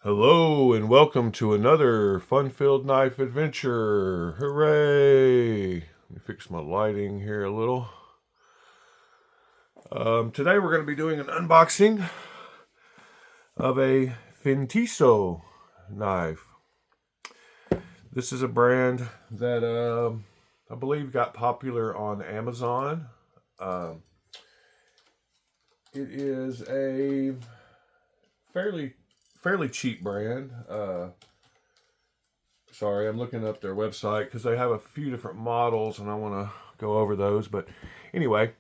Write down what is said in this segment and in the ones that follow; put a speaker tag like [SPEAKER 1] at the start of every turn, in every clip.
[SPEAKER 1] Hello and welcome to another fun-filled knife adventure. Hooray! Let me fix my lighting here a little. Today we're going to be doing an unboxing of a Fintiso knife. This is a brand that I believe got popular on Amazon. It is a fairly cheap brand. Sorry, I'm looking up their website because they have a few different models and I want to go over those. But anyway,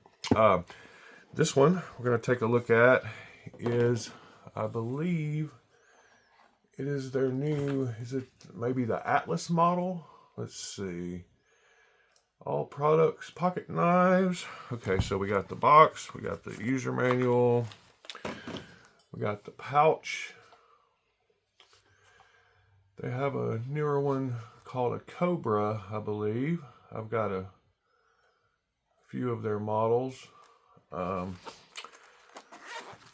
[SPEAKER 1] this one we're going to take a look at is, I believe, it is their new, is it maybe the Atlas model? Let's see. All products, pocket knives. Okay, so we got the box, we got the user manual, we got the pouch. They have a newer one called a Cobra, I believe. I've got a few of their models. Let's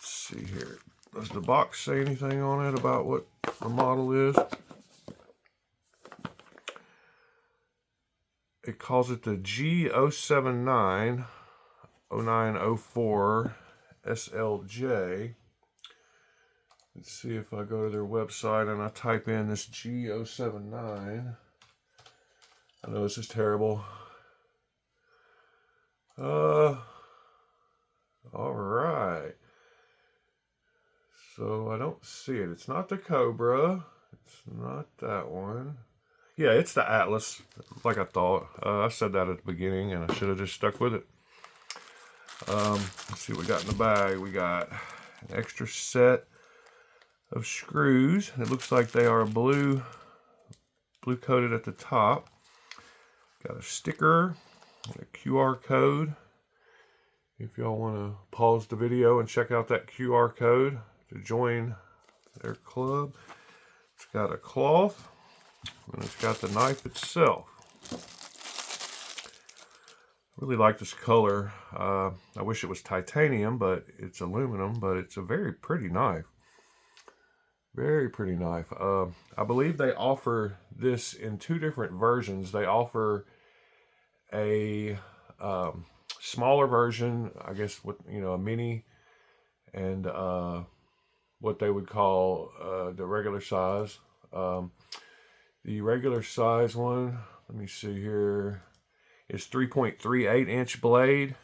[SPEAKER 1] see here. Does the box say anything on it about what the model is? It calls it the G079 0904 SLJ. Let's see if I go to their website and I type in this G079. I know this is terrible. Alright. So I don't see it. It's not the Cobra. It's not that one. Yeah, it's the Atlas, like I thought. I said that at the beginning and I should have just stuck with it. Let's see what we got in the bag. We got an extra set of screws. It looks like they are blue coated at the top. Got a sticker, a QR code. If y'all want to pause the video and check out that QR code to join their club. It's got a cloth and it's got the knife itself. I really like this color. I wish it was titanium, but it's aluminum, but it's a very pretty knife. Very pretty knife. I believe they offer this in two different versions. They offer a smaller version, I guess, with a mini, and what they would call the regular size. The regular size one, let me see here, is 3.38 inch blade.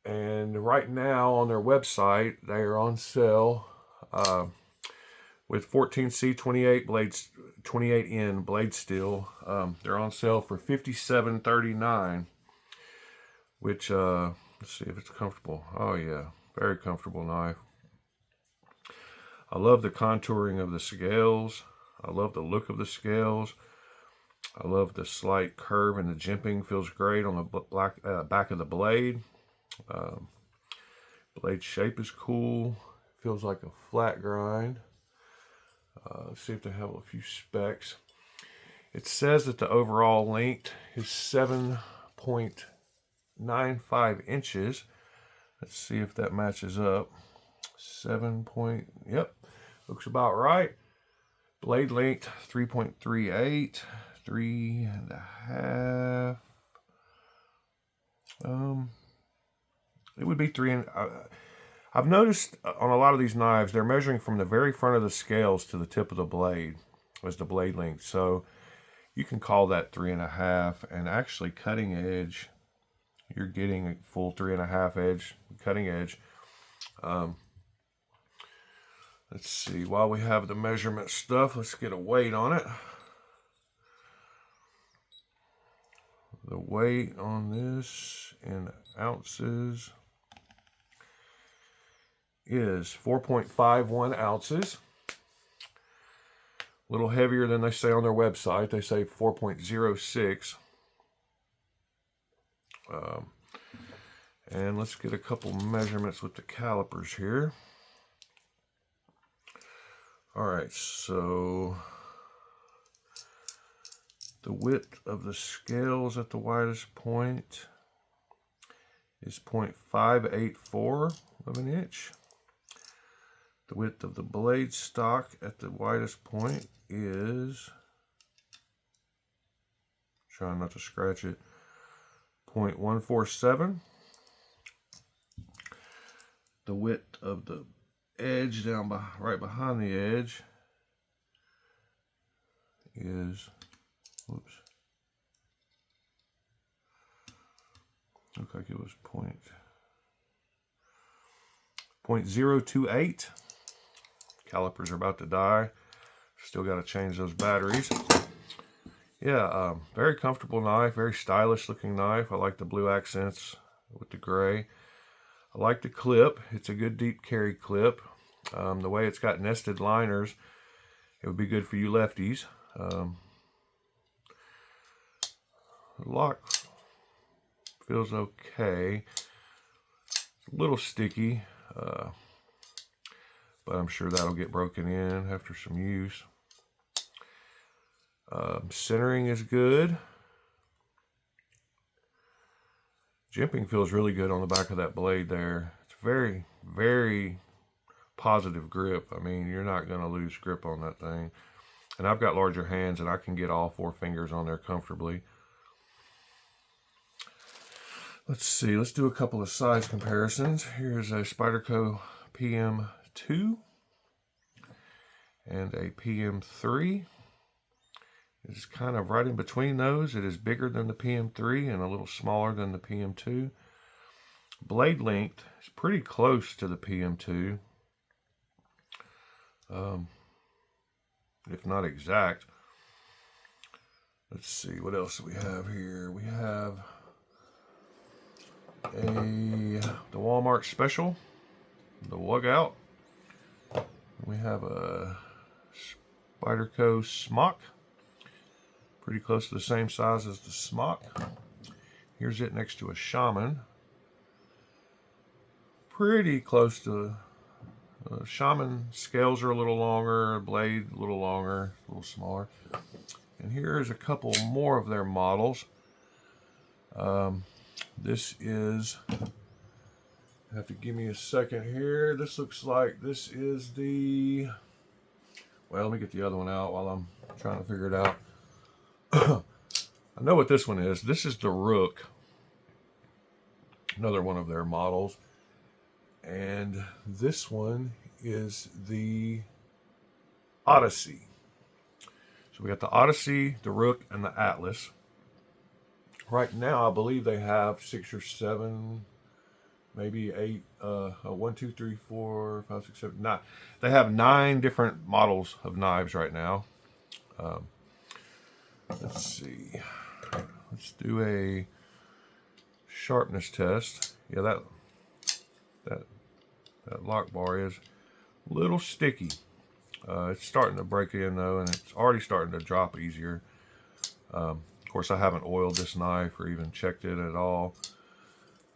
[SPEAKER 1] And right now on their website, they are on sale with 14C 28 blades, 28N blade steel. They're on sale for $57.39, which let's see if it's comfortable. Oh yeah, very comfortable knife. I love the contouring of the scales. I love the look of the scales. I love the slight curve and the jimping. Feels great on the back of the blade. Blade shape is cool. Feels like a flat grind. Let's see if they have a few specs. It says that the overall length is 7.95 inches. Let's see if that matches up. Yep, looks about right. Blade length 3.38, 3.5. It would be 3. I've noticed on a lot of these knives, they're measuring from the very front of the scales to the tip of the blade as the blade length. So you can call that 3.5. And actually cutting edge, you're getting a full 3.5 edge, cutting edge. Let's see, while we have the measurement stuff, let's get a weight on it. The weight on this in ounces is 4.51 ounces. A little heavier than they say on their website. They say 4.06. And let's get a couple measurements with the calipers here. Alright, so the width of the scales at the widest point is 0.584 of an inch. The width of the blade stock at the widest point is, trying not to scratch it, 0.147. The width of the edge down right behind the edge is, whoops, looked like it was 0.028. Calipers are about to die. Still got to change those batteries. Yeah, very comfortable knife, very stylish looking knife. I like the blue accents with the gray. I like the clip. It's a good deep carry clip. The way it's got nested liners, it would be good for you lefties. The lock feels okay. It's a little sticky, but I'm sure that'll get broken in after some use. Centering is good. Jimping feels really good on the back of that blade there. It's very, very positive grip. I mean, you're not going to lose grip on that thing. And I've got larger hands and I can get all 4 fingers on there comfortably. Let's see, let's do a couple of size comparisons. Here's a Spyderco PM2 and a PM3. It's kind of right in between those. It is bigger than the PM3 and a little smaller than the PM2. Blade length is pretty close to the PM2, if not exact. Let's see, what else do we have here? We have the Walmart special, the Wug Out. We have a Spyderco Smock. Pretty close to the same size as the Smock. Here's it next to a Shaman. Pretty close to Shaman. Scales are a little longer, blade a little longer, a little smaller. And here's a couple more of their models. This is, you have to give me a second here. This looks like this is the, well, let me get the other one out while I'm trying to figure it out. I know what this one is. This is the Rook, another one of their models. And this one is the Odyssey. So we got the Odyssey, the Rook, and the Atlas. Right now, I believe they have 6 or 7, maybe 8, 1, 2, 3, 4, 5, 6, 7, 9. They have 9 different models of knives right now. Let's see. Let's do a sharpness test. Yeah, that lock bar is a little sticky. It's starting to break in though, and it's already starting to drop easier. Of course, I haven't oiled this knife or even checked it at all.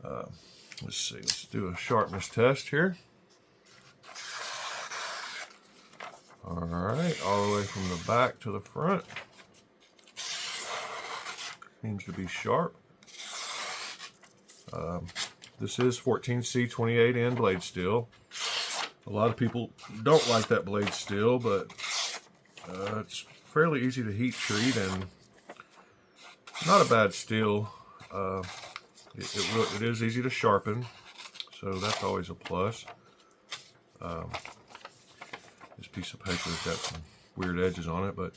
[SPEAKER 1] Let's see. Let's do a sharpness test here. All right, all the way from the back to the front. Seems to be sharp. This is 14C 28N blade steel. A lot of people don't like that blade steel, but it's fairly easy to heat treat and not a bad steel. It is easy to sharpen, so that's always a plus. This piece of paper has got some weird edges on it, but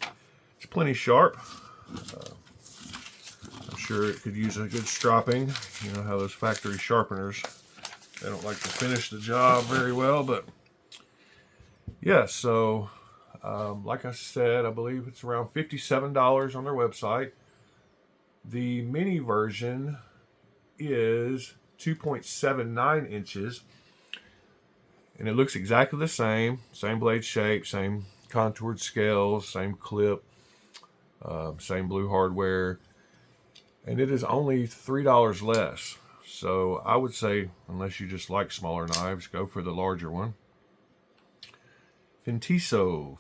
[SPEAKER 1] it's plenty sharp. I'm sure it could use a good stropping. You know how those factory sharpeners, they don't like to finish the job very well, but yeah, so like I said, I believe it's around $57 on their website. The mini version is 2.79 inches, and it looks exactly the same blade shape, same contoured scales, same clip, same blue hardware, and it is only $3 less. So I would say, unless you just like smaller knives, go for the larger one. Fintiso.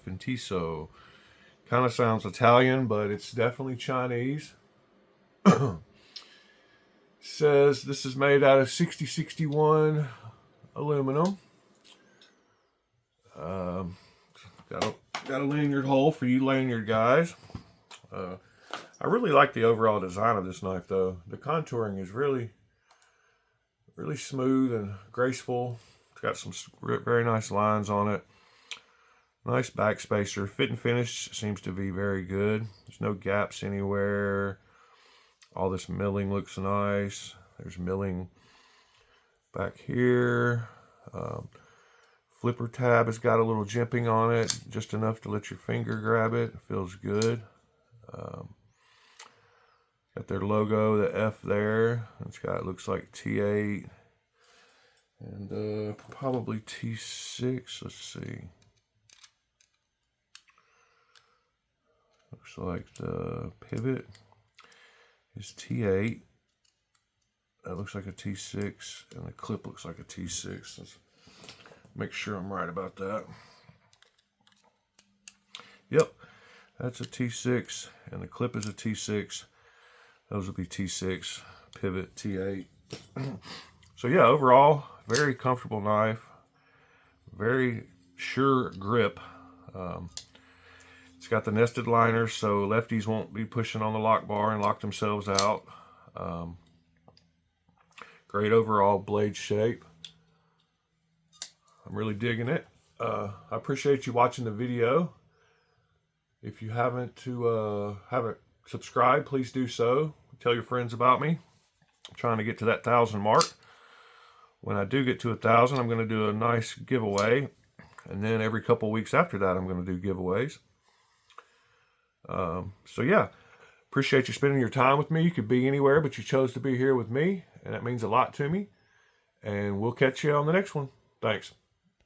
[SPEAKER 1] Kind of sounds Italian, but it's definitely Chinese. Says this is made out of 6061 aluminum. Got a lanyard hole for you lanyard guys. I really like the overall design of this knife though. The contouring is really smooth and graceful. It's got some very nice lines on it. Nice back spacer. Fit and finish seems to be very good. There's no gaps anywhere. All this milling looks nice. There's milling back here. Flipper tab has got a little jimping on it, just enough to let your finger grab it. It feels good. Got their logo, the F there. It's got, looks like T8 and probably T6. Let's see. Looks like the pivot is T8. That looks like a T6, and the clip looks like a T6. Let's make sure I'm right about that. Yep, that's a T6, and the clip is a T6. Those will be T6, pivot T8. So yeah, overall, very comfortable knife. Very sure grip. It's got the nested liners, so lefties won't be pushing on the lock bar and lock themselves out. Great overall blade shape. I'm really digging it. I appreciate you watching the video. If you haven't subscribed, please do so. Tell your friends about me. I'm trying to get to that 1,000 mark. When I do get to 1,000, I'm going to do a nice giveaway. And then every couple weeks after that, I'm going to do giveaways. So yeah, appreciate you spending your time with me. You could be anywhere, but you chose to be here with me, and that means a lot to me. And we'll catch you on the next one. Thanks.